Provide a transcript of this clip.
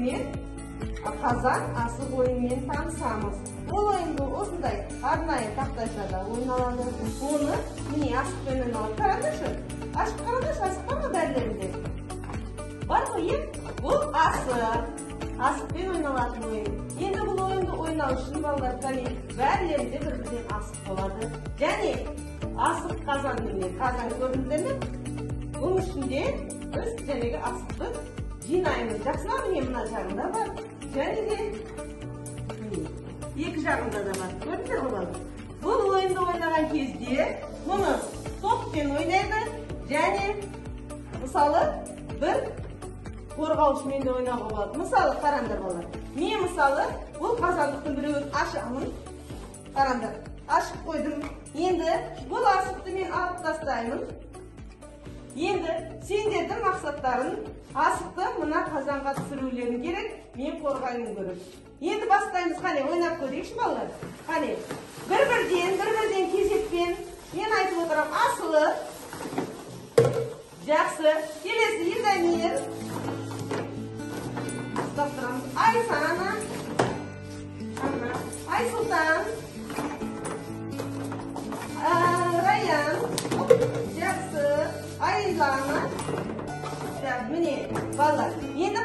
мен қазақ асық ойынымен танысамыз. Ол ойынды осындай арнайы тақтайшада ойналады. Оны міне асықпен ойналады. Қараңдаршы. Ашып қараңдаршы, асық бар ма бәрілерінде? Бар ғой, иә? Бұл асық. Асықпен ойналатын ойын. Енді бұл ойынды ойнау үшін балалар, бәрілерінде бір-бірден асық болады. Және асық қазанымен, қазан көрдіңіздер ме? Оның ішінде біз жәнегі асықты жинаймыз. Жақсыла міне мына жағында бар. Және де екі жағында да бар. Көрдіңіздер ғой балалар? Бұл ойынды ойнаған кезде мұны топпен ойнайды. Және мысалы бір қорғаушымен де ойнауға болады. Мысалы, қараңдар балалар. Мен мысалы, бұл қазандықтың біреуін ашамын. Қараңдар, ашып қойдым. Енді бұл асықты мен алып тастаймын. Енді сендердің мақсаттарын асықты мына қазанға түсірулерің керек. Мен қорғаймын көріп. Енді бастаймыз, қане ойнап көрейікші балалар. Қане, бір-бірден кезекпен мен айтып отырам, асылы. Жақсы. Келесі Елдамир. Айсана, Айсұлтан, Раян, жақсы, Айлана. Міне, балалар, енді